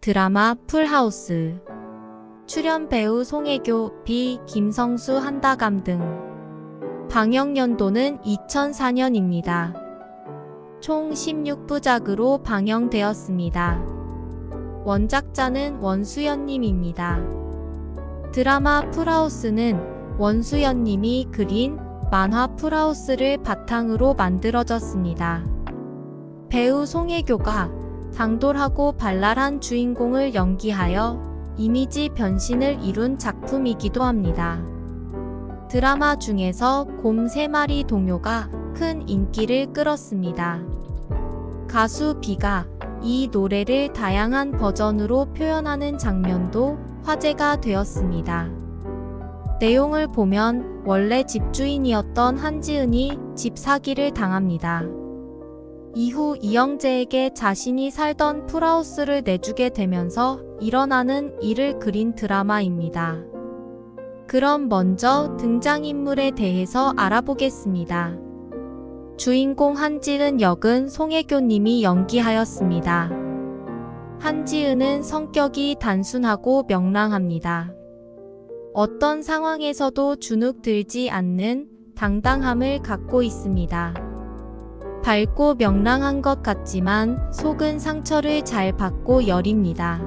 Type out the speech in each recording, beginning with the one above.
드라마 풀하우스. 출연 배우 송혜교, 비, 김성수, 한다감 등. 방영 연도는 2004년입니다. 총 16부작으로 방영되었습니다. 원작자는 원수연님입니다. 드라마 풀하우스는 원수연님이 그린 만화 풀하우스를 바탕으로 만들어졌습니다. 배우 송혜교가 당돌하고 발랄한 주인공을 연기하여 이미지 변신을 이룬 작품이기도 합니다. 드라마 중에서 곰 3마리 동요가 큰 인기를 끌었습니다. 가수 비가 이 노래를 다양한 버전으로 표현하는 장면도 화제가 되었습니다. 내용을 보면 원래 집주인이었던 한지은이 집 사기를 당합니다. 이후 이영재에게 자신이 살던 풀하우스를 내주게 되면서 일어나는 일을 그린 드라마입니다. 그럼 먼저 등장인물에 대해서 알아보겠습니다. 주인공 한지은 역은 송혜교님이 연기하였습니다. 한지은은 성격이 단순하고 명랑합니다. 어떤 상황에서도 주눅 들지 않는 당당함을 갖고 있습니다. 밝고 명랑한 것 같지만 속은 상처를 잘 받고 여립니다.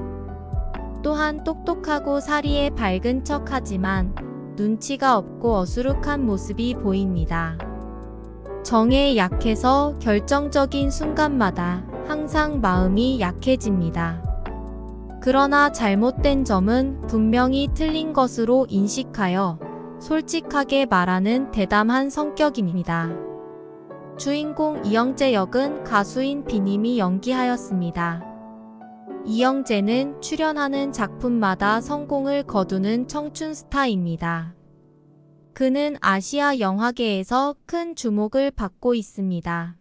또한 똑똑하고 사리에 밝은 척하지만 눈치가 없고 어수룩한 모습이 보입니다. 정에 약해서 결정적인 순간마다 항상 마음이 약해집니다. 그러나 잘못된 점은 분명히 틀린 것으로 인식하여 솔직하게 말하는 대담한 성격입니다. 주인공 이영재 역은 가수인 비님이 연기하였습니다. 이영재는 출연하는 작품마다 성공을 거두는 청춘 스타입니다. 그는 아시아 영화계에서 큰 주목을 받고 있습니다.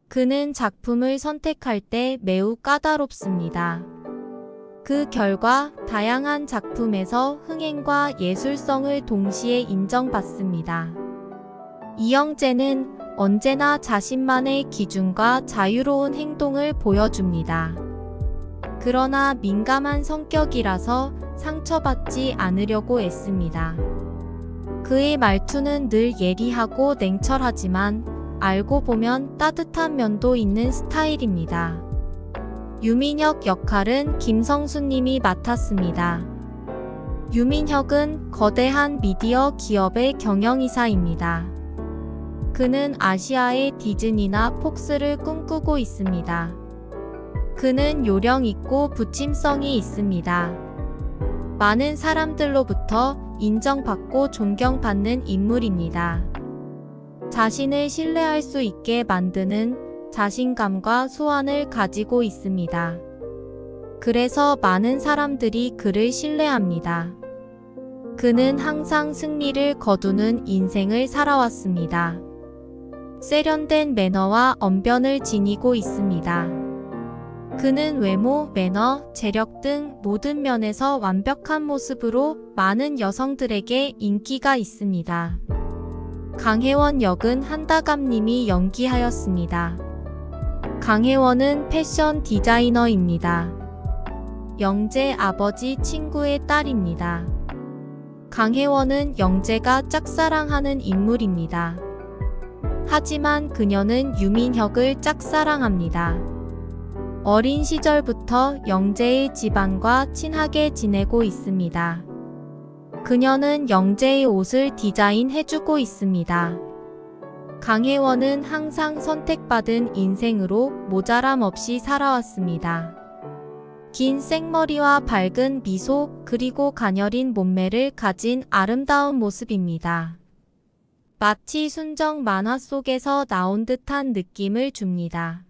그는 작품을 선택할 때 매우 까다롭습니다. 그 결과 다양한 작품에서 흥행과 예술성을 동시에 인정받습니다. 이영재는 언제나 자신만의 기준과 자유로운 행동을 보여줍니다. 그러나 민감한 성격이라서 상처받지 않으려고 애씁니다. 그의 말투는 늘 예리하고 냉철하지만 알고 보면 따뜻한 면도 있는 스타일입니다. 유민혁 역할은 김성수님이 맡았습니다. 유민혁은 거대한 미디어 기업의 경영이사입니다. 그는 아시아의 디즈니나 폭스를 꿈꾸고 있습니다. 그는 요령 있고 부침성이 있습니다. 많은 사람들로부터 인정받고 존경받는 인물입니다. 자신을 신뢰할 수 있게 만드는 자신감과 소환을 가지고 있습니다. 그래서 많은 사람들이 그를 신뢰합니다. 그는 항상 승리를 거두는 인생을 살아왔습니다. 세련된 매너와 언변을 지니고 있습니다. 그는 외모, 매너, 재력 등 모든 면에서 완벽한 모습으로 많은 여성들에게 인기가 있습니다. 강혜원 역은 한다감님이 연기하였습니다. 강혜원은 패션 디자이너입니다. 영재 아버지 친구의 딸입니다. 강혜원은 영재가 짝사랑하는 인물입니다. 하지만 그녀는 유민혁을 짝사랑합니다. 어린 시절부터 영재의 집안과 친하게 지내고 있습니다. 그녀는 영재의 옷을 디자인해주고 있습니다. 강혜원은 항상 선택받은 인생으로 모자람 없이 살아왔습니다. 긴 생머리와 밝은 미소 그리고 가녀린 몸매를 가진 아름다운 모습입니다. 마치 순정 만화 속에서 나온 듯한 느낌을 줍니다.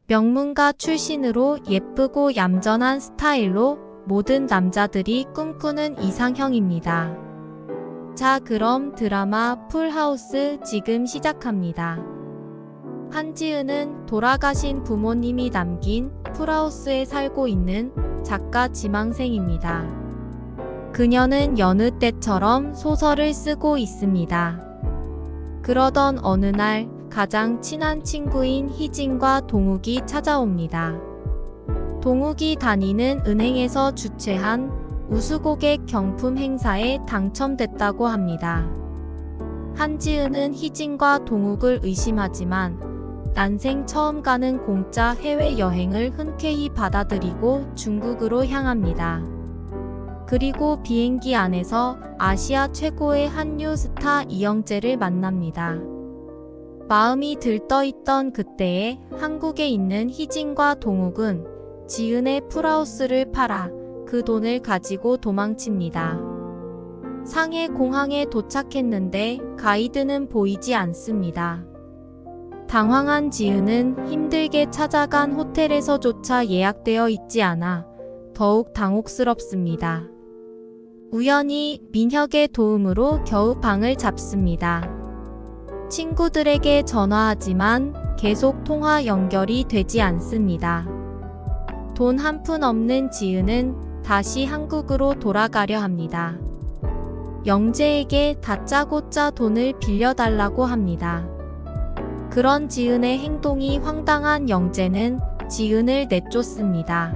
명문가 출신으로 예쁘고 얌전한 스타일로 모든 남자들이 꿈꾸는 이상형입니다. 자, 그럼 드라마 풀하우스 지금 시작합니다. 한지은은 돌아가신 부모님이 남긴 풀하우스에 살고 있는 작가 지망생입니다. 그녀는 여느 때처럼 소설을 쓰고 있습니다. 그러던 어느 날 가장 친한 친구인 희진과 동욱이 찾아옵니다. 동욱이 다니는 은행에서 주최한 우수고객 경품 행사에 당첨됐다고 합니다. 한지은은 희진과 동욱을 의심하지만 난생 처음 가는 공짜 해외여행을 흔쾌히 받아들이고 중국으로 향합니다. 그리고 비행기 안에서 아시아 최고의 한류 스타 이영재를 만납니다. 마음이 들떠있던 그때에 한국에 있는 희진과 동욱은 지은의 풀하우스를 팔아 그 돈을 가지고 도망칩니다. 상해 공항에 도착했는데 가이드는 보이지 않습니다. 당황한 지은은 힘들게 찾아간 호텔에서조차 예약되어 있지 않아 더욱 당혹스럽습니다. 우연히 민혁의 도움으로 겨우 방을 잡습니다. 친구들에게 전화하지만 계속 통화 연결이 되지 않습니다. 돈 한 푼 없는 지은은 다시 한국으로 돌아가려 합니다. 영재에게 다짜고짜 돈을 빌려달라고 합니다. 그런 지은의 행동이 황당한 영재는 지은을 내쫓습니다.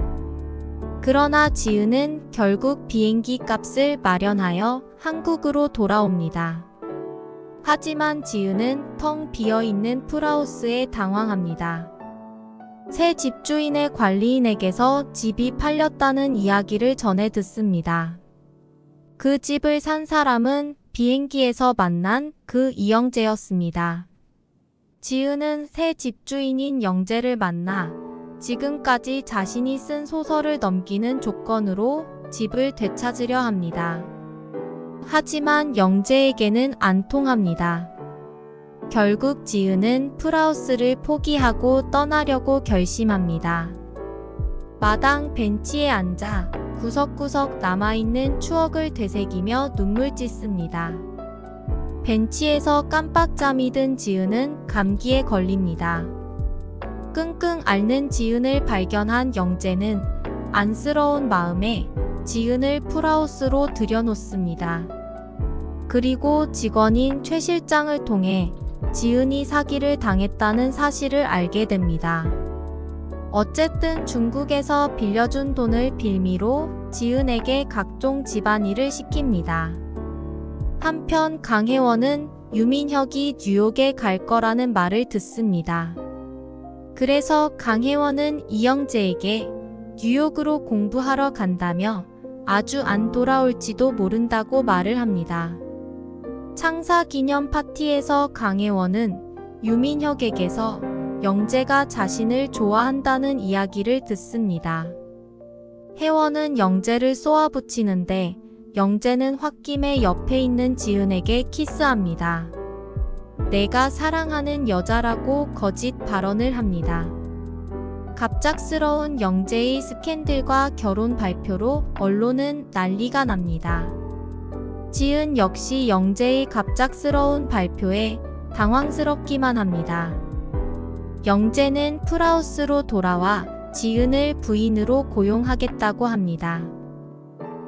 그러나 지은은 결국 비행기 값을 마련하여 한국으로 돌아옵니다. 하지만 지은은 텅 비어있는 풀하우스에 당황합니다. 새 집주인의 관리인에게서 집이 팔렸다는 이야기를 전해 듣습니다. 그 집을 산 사람은 비행기에서 만난 그 이영재였습니다. 지은은 새 집주인인 영재를 만나 지금까지 자신이 쓴 소설을 넘기는 조건으로 집을 되찾으려 합니다. 하지만 영재에게는 안 통합니다. 결국 지은은 풀하우스를 포기하고 떠나려고 결심합니다. 마당 벤치에 앉아 구석구석 남아있는 추억을 되새기며 눈물 찢습니다. 벤치에서 깜빡 잠이 든 지은은 감기에 걸립니다. 끙끙 앓는 지은을 발견한 영재는 안쓰러운 마음에 지은을 풀하우스로 들여놓습니다. 그리고 직원인 최 실장을 통해 지은이 사기를 당했다는 사실을 알게 됩니다. 어쨌든 중국에서 빌려준 돈을 빌미로 지은에게 각종 집안일을 시킵니다. 한편 강혜원은 유민혁이 뉴욕에 갈 거라는 말을 듣습니다. 그래서 강혜원은 이영재에게 뉴욕으로 공부하러 간다며 아주 안 돌아올지도 모른다고 말을 합니다. 창사 기념 파티에서 강혜원은 유민혁에게서 영재가 자신을 좋아한다는 이야기를 듣습니다. 혜원은 영재를 쏘아붙이는데 영재는 홧김에 옆에 있는 지은에게 키스합니다. 내가 사랑하는 여자라고 거짓 발언을 합니다. 갑작스러운 영재의 스캔들과 결혼 발표로 언론은 난리가 납니다. 지은 역시 영재의 갑작스러운 발표에 당황스럽기만 합니다. 영재는 풀하우스로 돌아와 지은을 부인으로 고용하겠다고 합니다.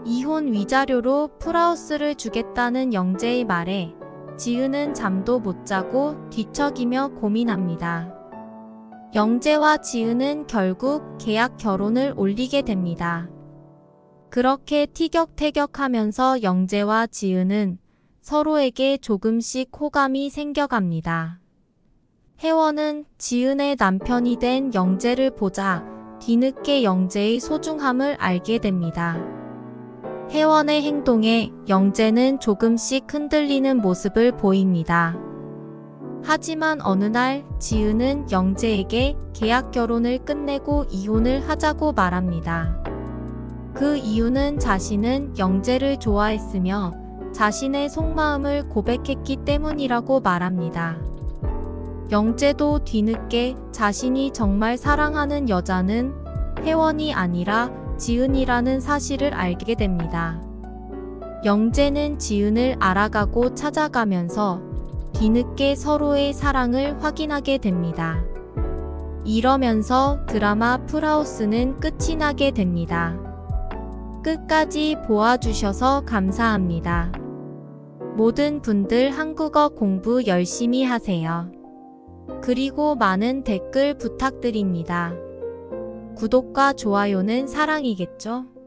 이혼 위자료로 풀하우스를 주겠다는 영재의 말에 지은은 잠도 못 자고 뒤척이며 고민합니다. 영재와 지은은 결국 계약 결혼을 올리게 됩니다. 그렇게 티격태격하면서 영재와 지은은 서로에게 조금씩 호감이 생겨갑니다. 혜원은 지은의 남편이 된 영재를 보자 뒤늦게 영재의 소중함을 알게 됩니다. 혜원의 행동에 영재는 조금씩 흔들리는 모습을 보입니다. 하지만 어느 날 지은은 영재에게 계약 결혼을 끝내고 이혼을 하자고 말합니다. 그 이유는 자신은 영재를 좋아했으며 자신의 속마음을 고백했기 때문이라고 말합니다. 영재도 뒤늦게 자신이 정말 사랑하는 여자는 혜원이 아니라 지은이라는 사실을 알게 됩니다. 영재는 지은을 알아가고 찾아가면서 뒤늦게 서로의 사랑을 확인하게 됩니다. 이러면서 드라마 풀하우스는 끝이 나게 됩니다. 끝까지 보아주셔서 감사합니다. 모든 분들 한국어 공부 열심히 하세요. 그리고 많은 댓글 부탁드립니다. 구독과 좋아요는 사랑이겠죠?